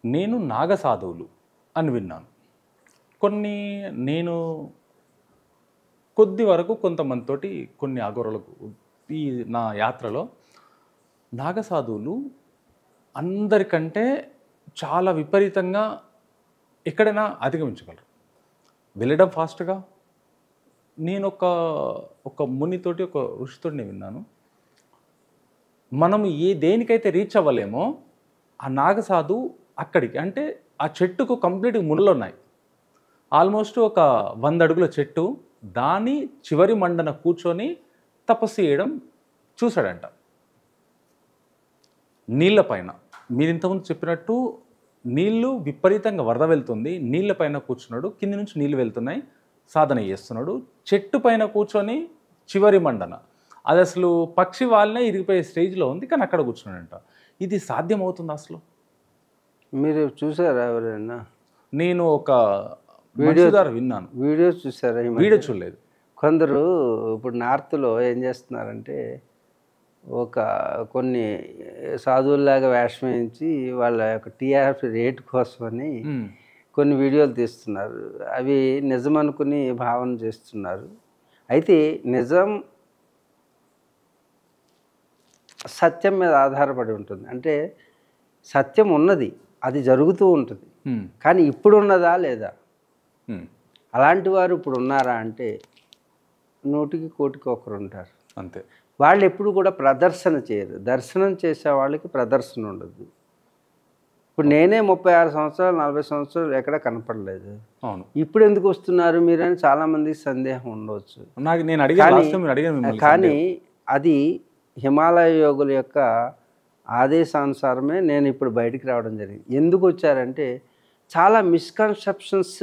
నేను నాగసాధువులు అని విన్నాను. కొన్ని నేను కొద్ది వరకు కొంతమందితోటి కొన్ని అఘోరాలకు ఈ నా యాత్రలో నాగసాధువులు అందరికంటే చాలా విపరీతంగా ఎక్కడైనా అధిగమించగలరు. వెళ్ళడం ఫాస్ట్‌గా. నేను ఒక మునితోటి, ఒక ఋషితోటి నేను విన్నాను. మనం దేనికైతే రీచ్ అవ్వలేమో ఆ నాగసాధువు అక్కడికి అంటే ఆ చెట్టుకు కంప్లీట్‌గా ముళ్ళున్నాయి. ఆల్మోస్ట్ ఒక 100 అడుగుల చెట్టు. దాని చివరి మండన కూర్చొని తపస్సు చేయడం చూసాడంట. నీళ్ళ పైన. మీరు ఇంతకుముందు చెప్పినట్టు నీళ్లు విపరీతంగా వరద వెళ్తుంది. నీళ్ళ పైన కూర్చున్నాడు. కింది నుంచి నీళ్లు వెళ్తున్నాయి. సాధన చేస్తున్నాడు. చెట్టు పైన కూర్చొని చివరి మండన. అది అసలు పక్షి వాలినే ఇరిగిపోయే స్టేజ్‌లో ఉంది. కానీ అక్కడ కూర్చున్నాడంట. ఇది సాధ్యమవుతుందా అసలు? మీరు చూసారా ఎవరైనా? నేను ఒక వీడియో ద్వారా విన్నాను. వీడియో చూసారా? వీడియో చూడలేదు. కొందరు ఇప్పుడు నార్త్‌లో ఏం చేస్తున్నారంటే కొన్ని సాధువుల్లాగా వేషం వేయించి వాళ్ళ యొక్క టీఆర్పీ రేట్ కోసమని కొన్ని వీడియోలు తీస్తున్నారు. అవి నిజం అనుకుని భావన చేస్తున్నారు. అయితే నిజం సత్యం మీద ఆధారపడి ఉంటుంది. అంటే సత్యం ఉన్నది, అది జరుగుతూ ఉంటుంది. కానీ ఇప్పుడు ఉన్నదా లేదా? అలాంటి వారు ఇప్పుడు ఉన్నారా అంటే 100కి 1,00,00,000 ఒకరు ఉంటారు. అంతే. వాళ్ళు ఎప్పుడు కూడా ప్రదర్శన చేయరు. దర్శనం చేసే వాళ్ళకి ప్రదర్శన ఉండదు. ఇప్పుడు నేనే 36 సంవత్సరాలు 40 సంవత్సరాలు ఎక్కడ కనపడలేదు. అవును. ఇప్పుడు ఎందుకు వస్తున్నారు మీరు అని చాలామందికి సందేహం ఉండవచ్చు. నేను అడిగాను. కానీ అది హిమాలయ యోగుల యొక్క ఆదేశానుసారమే నేను ఇప్పుడు బయటికి రావడం జరిగింది. ఎందుకు వచ్చారంటే చాలా మిస్కన్సెప్షన్స్,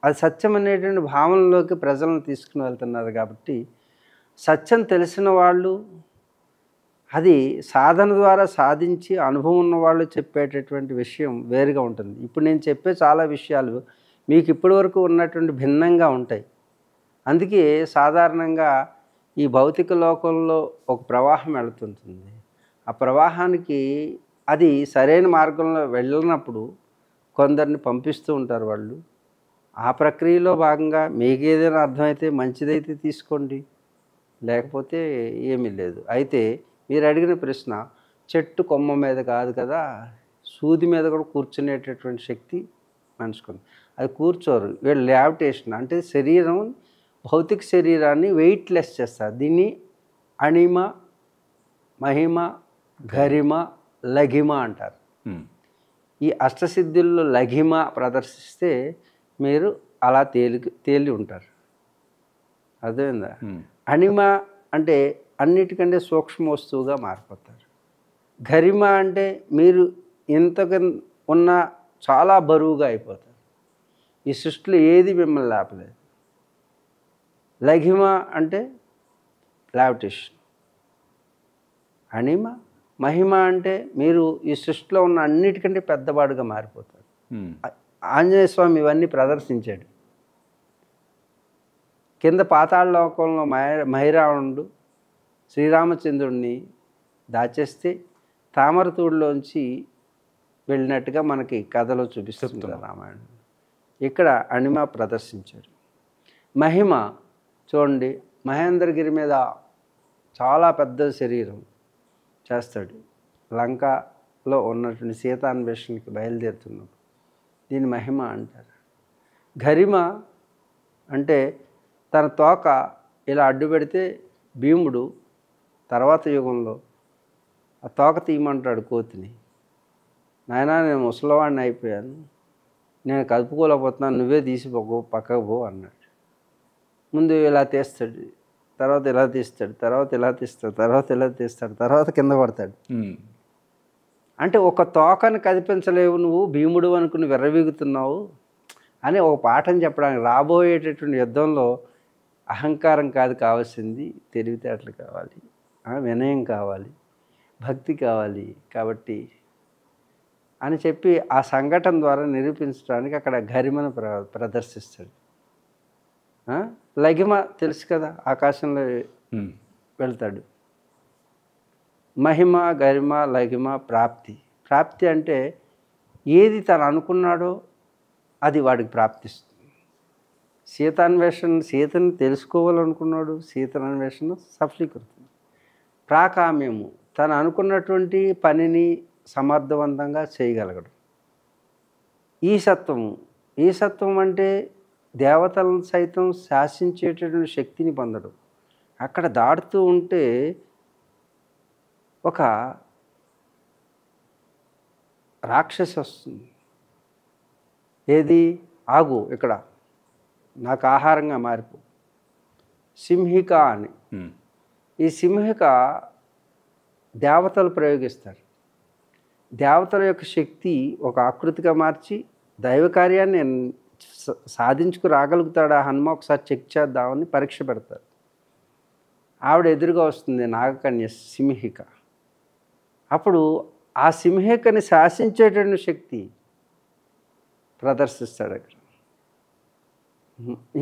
అది సత్యం అనేటువంటి భావనలోకి ప్రజలను తీసుకుని వెళ్తున్నారు. కాబట్టి సత్యం తెలిసిన వాళ్ళు, అది సాధన ద్వారా సాధించి అనుభవం ఉన్న వాళ్ళు చెప్పేటటువంటి విషయం వేరుగా ఉంటుంది. ఇప్పుడు నేను చెప్పే చాలా విషయాలు మీకు ఇప్పటివరకు ఉన్నటువంటి భిన్నంగా ఉంటాయి. అందుకే సాధారణంగా ఈ భౌతిక లోకంలో ఒక ప్రవాహం వెళుతుంటుంది. ఆ ప్రవాహానికి అది సరైన మార్గంలో వెళ్ళినప్పుడు కొందరిని పంపిస్తూ ఉంటారు వాళ్ళు. ఆ ప్రక్రియలో భాగంగా మీకు ఏదైనా అర్థమైతే మంచిదైతే తీసుకోండి, లేకపోతే ఏమీ లేదు. అయితే మీరు అడిగిన ప్రశ్న, చెట్టు కొమ్మ మీద కాదు కదా, సూది మీద కూడా కూర్చునేటటువంటి శక్తి మనిషికి ఉంది. అది కూర్చోరు వీళ్ళు. ల్యావిటేషన్ అంటే శరీరం, భౌతిక శరీరాన్ని వెయిట్లెస్ చేస్తారు. దీన్ని అణిమ, మహిమ, గరిమ, లఘిమ అంటారు. ఈ అష్టసిద్ధుల్లో లఘిమ ప్రదర్శిస్తే మీరు అలా తేలి ఉంటారు. అర్థమైందా? అణిమ అంటే అన్నిటికంటే సూక్ష్మ వస్తువుగా మారిపోతారు. గరిమ అంటే మీరు ఇంతకు ఉన్న చాలా బరువుగా అయిపోతారు. ఈ సృష్టిలో ఏది మిమ్మల్ని లేపలేదు. లఘిమ అంటే లావిటేషన్. అణిమ, మహిమ అంటే మీరు ఈ సృష్టిలో ఉన్న అన్నిటికంటే పెద్దవాడుగా మారిపోతారు. ఆంజనేయ స్వామి ఇవన్నీ ప్రదర్శించాడు. కింద పాతాళ లోకంలో మహిరావణుడు శ్రీరామచంద్రుడిని దాచేస్తే తామరతూడులోంచి వెళ్ళినట్టుగా మనకి కథలో చూపిస్తుంది రామాయణం. ఇక్కడ అణిమ ప్రదర్శించాడు. మహిమ చూడండి, మహేంద్రగిరి మీద చాలా పెద్ద శరీరం చేస్తాడు. లంకలో ఉన్నటువంటి సీతాన్వేషణకి బయలుదేరుతున్నప్పుడు దీన్ని మహిమ అంటారు. గరిమ అంటే తన తోక ఇలా అడ్డు పెడితే భీముడు తర్వాత యుగంలో ఆ తోక తీయమంటాడు కోతిని. నాయనా నేను ముసలివాడిని అయిపోయాను, నేను కలుపుకోలేకపోతున్నాను, నువ్వే తీసిపోకు, పక్కకు పో అన్నాడు. ముందు ఇలా తీస్తాడు, తర్వాత ఇలా తీస్తాడు, తర్వాత ఇలా తీస్తాడు, తర్వాత ఇలా తీస్తాడు, తర్వాత కింద పడతాడు. అంటే ఒక తోకని కదిపించలేవు నువ్వు, భీముడు అనుకుని విర్రవీగుతున్నావు అని ఒక పాఠం చెప్పడానికి. రాబోయేటటువంటి యుద్ధంలో అహంకారం కాదు కావాల్సింది, తెలివితేటలు కావాలి, వినయం కావాలి, భక్తి కావాలి. కాబట్టి అని చెప్పి ఆ సంఘటన ద్వారా నిరూపించడానికి అక్కడ గరిమను ప్రదర్శిస్తాడు. లఘిమ తెలుసు కదా, ఆకాశంలో వెళ్తాడు. మహిమ, గరిమ, లఘిమ, ప్రాప్తి. ప్రాప్తి అంటే ఏది తను అనుకున్నాడో అది వాడికి ప్రాప్తిస్తుంది. సీతను తెలుసుకోవాలనుకున్నాడు, సీతాన్వేషణ సఫలీకృతం. ప్రాకామ్యము తను అనుకున్నటువంటి పనిని సమర్థవంతంగా చేయగలగడం. ఈ సత్వం అంటే దేవతలను సైతం శాసించేటటువంటి శక్తిని పొందడం. అక్కడ దాటుతూ ఉంటే ఒక రాక్షసి వస్తుంది. ఏది? ఆగు, ఇక్కడ నాకు ఆహారంగా మారిపో, సింహిక అని. ఈ సింహిక దేవతలు ప్రయోగిస్తారు. దేవతల యొక్క శక్తి ఒక ఆకృతిగా మార్చి దైవ కార్యాన్ని సాధించుకు రాగలుగుతాడు ఆ హనుమ, ఒకసారి చెక్ చేద్దామని పరీక్ష పెడతారు. ఆవిడ ఎదురుగా వస్తుంది, నాగకన్య సింహిక. అప్పుడు ఆ సింహికని శాసించేటువంటి శక్తి ప్రదర్శిస్తాడు అక్కడ.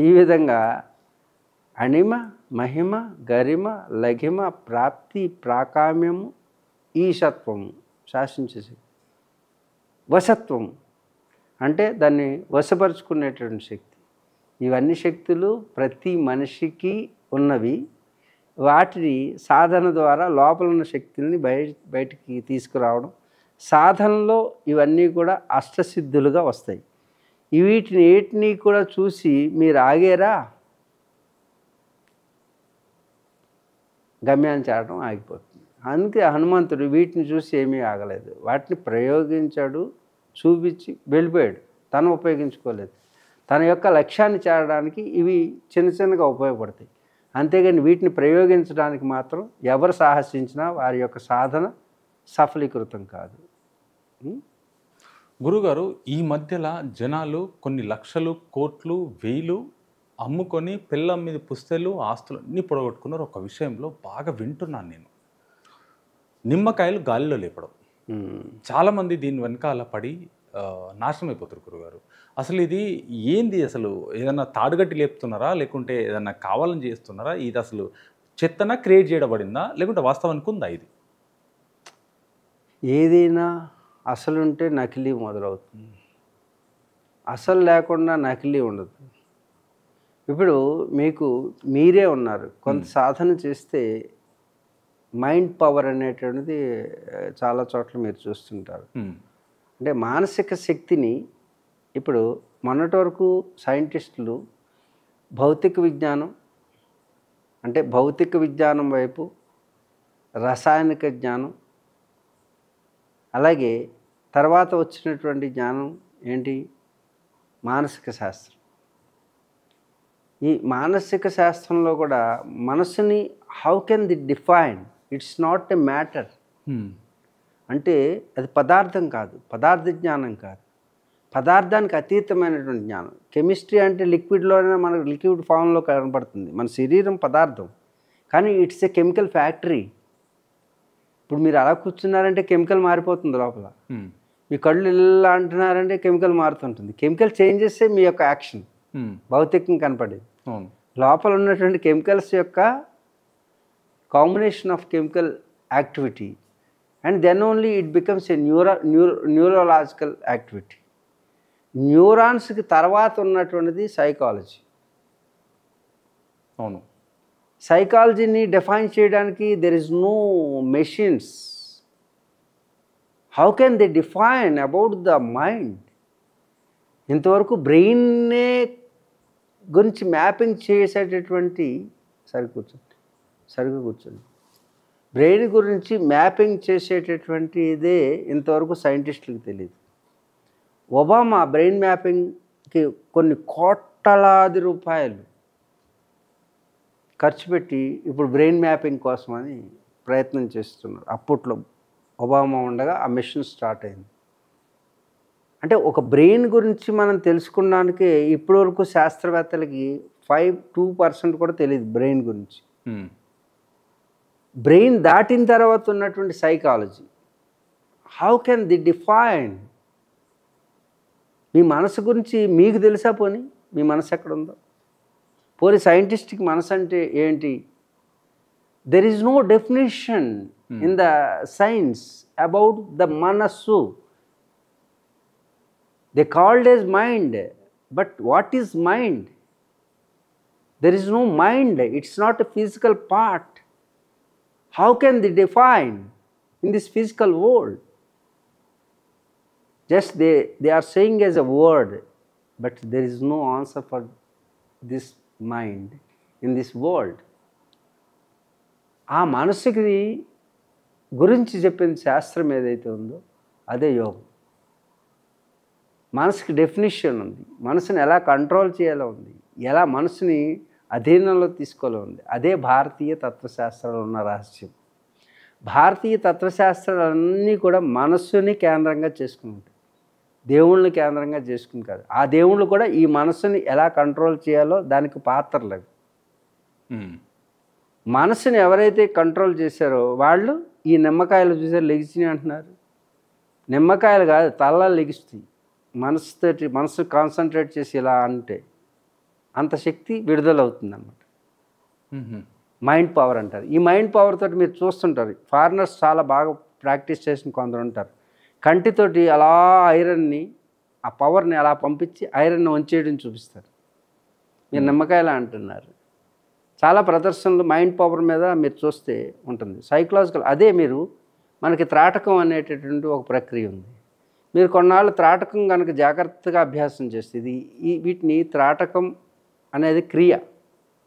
ఈ విధంగా అణిమ, మహిమ, గరిమ, లఘిమ, ప్రాప్తి, ప్రాకామ్యము, ఈశత్వము శాసించే శక్తి. వశత్వము అంటే దాన్ని వశపరుచుకునేటువంటి శక్తి. ఇవన్నీ శక్తులు ప్రతి మనిషికి ఉన్నవి. వాటిని సాధన ద్వారా లోపల ఉన్న శక్తుల్ని బయటికి తీసుకురావడం. సాధనలో ఇవన్నీ కూడా అష్టసిద్ధులుగా వస్తాయి. వీటిని కూడా చూసి మీరు ఆగేరా, గమ్యాన్ని చేరడం ఆగిపోతుంది. అందుకే హనుమంతుడు వీటిని చూసి ఏమీ ఆగలేదు, వాటిని ప్రయోగించాడు, చూపించి వెళ్ళిపోయాడు. తను ఉపయోగించుకోలేదు. తన యొక్క లక్ష్యాన్ని చేరడానికి ఇవి చిన్నగా ఉపయోగపడతాయి. అంతేగాని వీటిని ప్రయోగించడానికి మాత్రం ఎవరు సాహసించినా వారి యొక్క సాధన సఫలీకృతం కాదు. గురుగారు, ఈ మధ్యలో జనాలు కొన్ని లక్షలు, కోట్లు, వేలు అమ్ముకొని పిల్లం మీద పుస్తలు, ఆస్తులు అన్నీ పొడగొట్టుకున్నారు. ఒక విషయంలో బాగా వింటున్నాను నేను, నిమ్మకాయలు గాలిలో లేపడం. చాలామంది దీని వెనకాల పడి నాశనం అయిపోతారు గురుగారు. అసలు ఇది ఏంది? అసలు ఏదన్నా తాడుగట్టి లేపుతున్నారా, లేకుంటే ఏదన్నా కావాలని చేస్తున్నారా? ఇది అసలు చెత్తన క్రియేట్ చేయబడిందా, లేకుంటే వాస్తవానికి ఉందా ఇది? ఏదైనా అసలుంటే నకిలీ మొదలవుతుంది, అసలు లేకుండా నకిలీ ఉండదు. ఇప్పుడు మీరే ఉన్నారు, కొంత సాధన చేస్తే మైండ్ పవర్ అనేటువంటిది చాలా చోట్ల మీరు చూస్తుంటారు. అంటే మానసిక శక్తిని ఇప్పుడు మొన్నటి వరకు సైంటిస్టులు భౌతిక విజ్ఞానం వైపు, రసాయనిక జ్ఞానం, అలాగే తర్వాత వచ్చినటువంటి జ్ఞానం ఏంటి? మానసిక శాస్త్రం. ఈ మానసిక శాస్త్రంలో కూడా మనసుని how can they define? It's not a matter. అంటే అది పదార్థం కాదు, పదార్థ జ్ఞానం కాదు, పదార్థానికి అతీతమైనటువంటి జ్ఞానం. కెమిస్ట్రీ అంటే లిక్విడ్లోనే మనకు లిక్విడ్ ఫామ్లో కనపడుతుంది. మన శరీరం పదార్థం, కానీ ఇట్స్ ఎ కెమికల్ ఫ్యాక్టరీ. ఇప్పుడు మీరు అలా కూర్చున్నారంటే కెమికల్ మారిపోతుంది లోపల. మీ కళ్ళు ఇలా అంటున్నారంటే కెమికల్ మారుతుంటుంది. కెమికల్ చేంజ్ చేస్తే మీ యొక్క యాక్షన్ భౌతికంగా కనపడేది. లోపల ఉన్నటువంటి కెమికల్స్ యొక్క combination of chemical activity, and then only it becomes a neurological activity. న్యూరాన్స్కి తర్వాత ఉన్నటువంటిది సైకాలజీ. అవును, సైకాలజీని డిఫైన్ చేయడానికి there is no machines. How can they define about the mind? ఇంతవరకు బ్రెయిన్నే గురించి మ్యాపింగ్ చేసేటటువంటి సరిగ్గా కూర్చోండి బ్రెయిన్ గురించి మ్యాపింగ్ చేసేటటువంటిదే ఇంతవరకు సైంటిస్టులకు తెలియదు. ఒబామా బ్రెయిన్ మ్యాపింగ్కి కొన్ని కోట్లాది రూపాయలు ఖర్చు పెట్టి ఇప్పుడు బ్రెయిన్ మ్యాపింగ్ కోసమని ప్రయత్నం చేస్తున్నారు. అప్పట్లో ఒబామా ఉండగా ఆ మిషన్ స్టార్ట్ అయింది. అంటే ఒక బ్రెయిన్ గురించి మనం తెలుసుకోవడానికే ఇప్పటివరకు శాస్త్రవేత్తలకి 2% కూడా తెలియదు బ్రెయిన్ గురించి. బ్రెయిన్ దాటిన తర్వాత ఉన్నటువంటి psychology, how can they define? మీ మనసు గురించి మీకు తెలుసా? పోనీ మీ మనసు ఎక్కడుందో? పోనీ సైంటిస్ట్కి మనసు అంటే ఏంటి? There is no definition in the science about the మనస్సు. They called as mind, but what is mind? There is no mind. It's not a physical part. How can they define in this physical world? Just they are saying as a word, but there is no answer for this mind in this world. ఆ మనసుకి గురించి చెప్పిన శాస్త్రం ఏదైతే ఉందో అదే యోగం. మనసుకి డెఫినిషన్ ఉంది, మనసుని ఎలా కంట్రోల్ చేయాలో ఉంది, ఎలా మనసుని అధీనంలో తీసుకోవాలో ఉంది. అదే భారతీయ తత్వశాస్త్రాలు ఉన్న రహస్యం. భారతీయ తత్వశాస్త్రాలన్నీ కూడా మనస్సుని కేంద్రంగా చేసుకుని ఉంటాయి, దేవుళ్ళని కేంద్రంగా చేసుకుని కాదు. ఆ దేవుళ్ళు కూడా ఈ మనసుని ఎలా కంట్రోల్ చేయాలో దానికి పాత్రలు అవి. మనసుని ఎవరైతే కంట్రోల్ చేశారో వాళ్ళు ఈ నిమ్మకాయలు చూసారు లెగిసినాయి అంటున్నారు. నిమ్మకాయలు కాదు, తలలు లెగిస్తాయి. మనసు కాన్సన్ట్రేట్ చేసి ఇలా అంటే అంత శక్తి విడుదలవుతుంది అన్నమాట. మైండ్ పవర్ అంటారు. ఈ మైండ్ పవర్ తోటి మీరు చూస్తుంటారు, ఫారినర్స్ చాలా బాగా ప్రాక్టీస్ చేసిన కొందరు ఉంటారు. కంటితోటి అలా ఐరన్ని, ఆ పవర్ని అలా పంపించి ఐరన్ని వంచేయడం చూపిస్తారు. మీరు నిమ్మకాయలా అంటున్నారు. చాలా ప్రదర్శనలు మైండ్ పవర్ మీద మీరు చూస్తే ఉంటుంది. సైకలాజికల్ అదే మీరు మనకి త్రాటకం అనేటటువంటి ఒక ప్రక్రియ ఉంది. మీరు కొన్నాళ్ళు త్రాటకం కనుక జాగ్రత్తగా అభ్యాసం చేస్తే వీటిని త్రాటకం అనేది క్రియ.